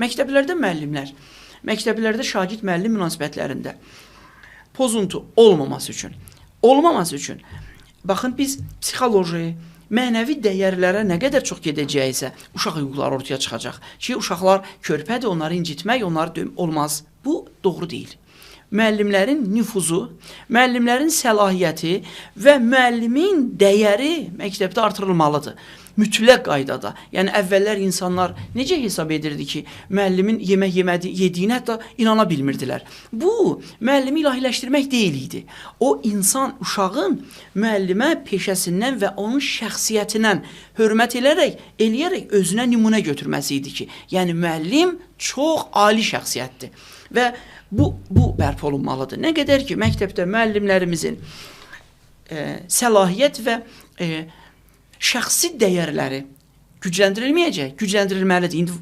Məktəblərdə müəllimlər, məktəblərdə şagird-müəllim münasibətlərində pozuntu olmaması üçün, baxın biz psixoloji, mənəvi dəyərlərə nə qədər çox gedəcəyizsə, uşaq hüquqları ortaya çıxacaq ki, uşaqlar körpədir, onları incitmək, onları olmaz. Bu doğru deyil. Müəllimlərin nüfuzu, müəllimlərin səlahiyyəti və müəllimin dəyəri məktəbdə artırılmalıdır. Mütləq qaydada. Yəni, əvvəllər insanlar necə hesab edirdi ki, müəllimin yemək yediyini hətta inana bilmirdilər. Bu, müəllimi ilahiləşdirmək deyil idi. O, insan, uşağın müəllimə peşəsindən və onun şəxsiyyətindən hörmət eləyərək özünə nümunə götürməsi idi ki, yəni müəllim çox ali şəxsiyyətdir. Və bu bərpa olunmalıdır. Nə qədər ki, məktəbdə müəllimlərimizin səlahiyyət və şəxsi dəyərləri gücləndirilməlidir. İndi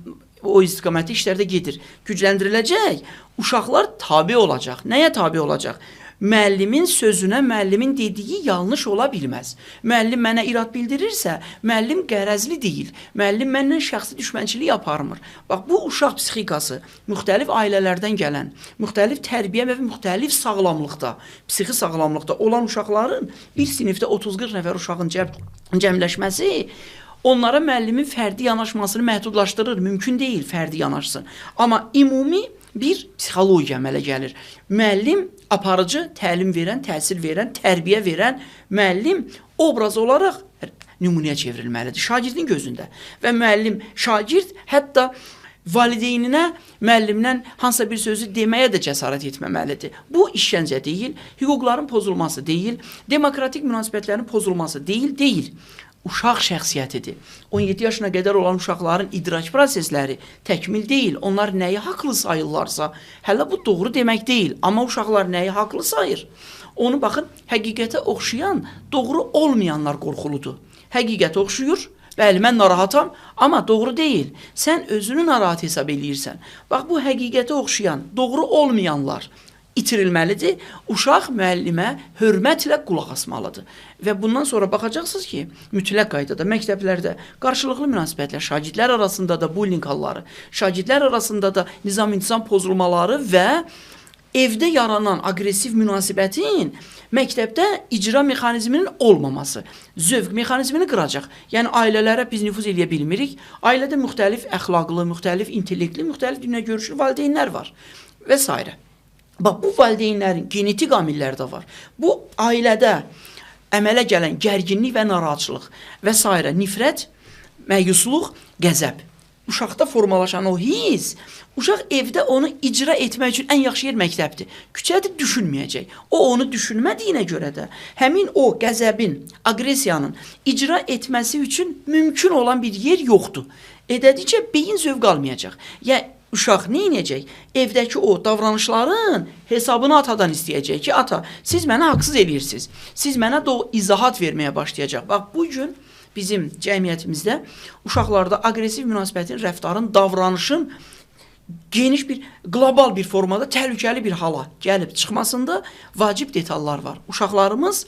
o istiqamətli işlərdə gedir. Gücləndiriləcək, uşaqlar tabe olacaq. Nəyə tabe olacaq? Müəllimin sözünə, müəllimin dediyi yanlış ola bilməz. Müəllim mənə irad bildirirsə, müəllim qərəzli deyil. Müəllim mənlə şəxsi düşmənçilik aparmır. Bax, bu uşaq psixikası müxtəlif ailələrdən gələn, müxtəlif tərbiyə və müxtəlif sağlamlıqda, psixi sağlamlıqda olan uşaqların bir sinifdə 30-40 nəfər uşağın cəmləşməsi onlara müəllimin fərdi yanaşmasını məhdudlaşdırır. Mümkün deyil fərdi yanaşsın. Amma ümumi bir psixologiya əmələ gəlir. Müəllim aparıcı, təlim verən, təsir verən, tərbiyə verən müəllim obraz olaraq nümunəyə çevrilməlidir şagirdin gözündə. Və müəllim, şagird hətta valideyninə müəllimdən hansısa bir sözü deməyə də cəsarət etməməlidir. Bu işgəncə deyil, hüquqların pozulması deyil, demokratik münasibətlərin pozulması deyil. Uşaq şəxsiyyətidir. 17 yaşına qədər olan uşaqların idrak prosesləri təkmil deyil. Onlar nəyi haqlı sayırlarsa, hələ bu doğru demək deyil. Amma uşaqlar nəyi haqlı sayır? Onu baxın, həqiqətə oxşayan, doğru olmayanlar qorxuludur. Həqiqətə oxşuyur, bəli, mən narahatam, amma doğru deyil. Sən özünü narahat hesab eləyirsən. Bax, bu həqiqətə oxşayan, doğru olmayanlar itirilməlidir. Uşaq müəllimə hörmətlə qulaq asmalıdır. Və bundan sonra baxacaqsınız ki, mütləq qaydada məktəblərdə qarşılıqlı münasibətlər, şagirdlər arasında da bullying halları, şagirdlər arasında da nizam-intizam pozulmaları və evdə yaranan aqressiv münasibətin məktəbdə icra mexanizminin olmaması, zövq mexanizmini qıracaq. Yəni, ailələrə biz nüfuz eləyə bilmirik. Ailədə müxtəlif əxlaqlı, müxtəlif intellektli, müxtəlif dünyagörüşlü valideynlər var və s. Bax, bu valideynlərin genetik amilləri də var. Bu, ailədə əmələ gələn gərginlik və narahatçılıq və s. nifrət, məyusluq, qəzəb. Uşaqda formalaşan o his, uşaq evdə onu icra etmək üçün ən yaxşı yer məktəbdir. Küçədə düşünməyəcək. O, onu düşünmədiyinə görə də həmin o qəzəbin, aqressiyanın icra etməsi üçün mümkün olan bir yer yoxdur. Edədikcə beyin zövq almayacaq. Yəni, uşaq nə edəcək? Evdəki o davranışların hesabını atadan istəyəcək ki, ata, siz mənə haqsız eləyirsiniz. Siz mənə də o izahat verməyə başlayacaq. Bax, bu gün bizim cəmiyyətimizdə uşaqlarda aqressiv münasibətin, rəftarın, davranışın geniş bir, qlobal bir formada təhlükəli bir hala gəlib çıxmasında vacib detallar var. Uşaqlarımız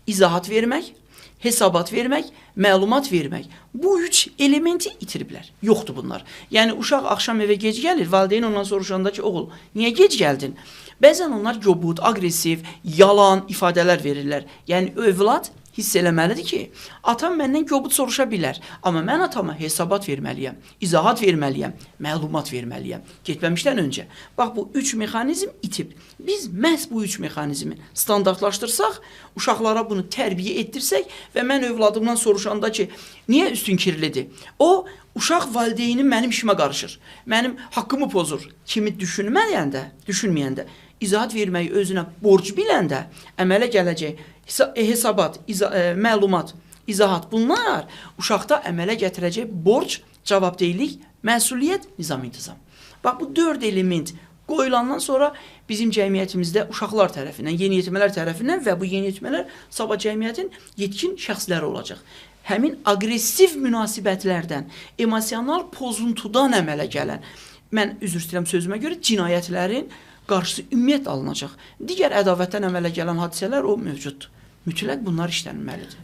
izahat vermək, hesabat vermək, məlumat vermək. Bu üç elementi itiriblər. Yoxdur bunlar. Yəni, uşaq axşam evə gec gəlir, valideyn ondan soruşanda ki, oğul, niyə gec gəldin? Bəzən onlar cobud, aqressiv, yalan ifadələr verirlər. Yəni, övlad hiss eləməlidir ki, atam məndən cobud soruşa bilər. Amma mən atama hesabat verməliyəm, izahat verməliyəm, məlumat verməliyəm. Getməmişdən öncə. Bax, bu üç mexanizm itib. Biz məhz bu üç mexanizmi standartlaşdırsaq, uşaqlara bunu tərbiyə etdirsək və mən övladımdan soruşanda ki, niyə üstün kirlidir? O, uşaq valideynin mənim işimə qarışır, mənim haqqımı pozur kimi düşünməyəndə, izahat verməyi özünə borc biləndə əmələ gələcək hesabat, məlumat, izahat bunlar uşaqda əmələ gətirəcək borc, cavabdehlik, məsuliyyət, nizam-intizam. Bax, bu 4 element qoyulandan sonra bizim cəmiyyətimizdə uşaqlar tərəfindən, yeniyetmələr tərəfindən və bu yeniyetmələr sabah cəmiyyətin yetkin şəxsləri olacaq. Həmin aqressiv münasibətlərdən, emosional pozuntudan əmələ gələn, mən üzr istəyirəm sözümə görə, cinayətlərin qarşısı ümumiyyətlə alınacaq. Digər ədavətdən əmələ gələn hadisələr o mövcuddur. Mütləq bunlar işlənilməlidir.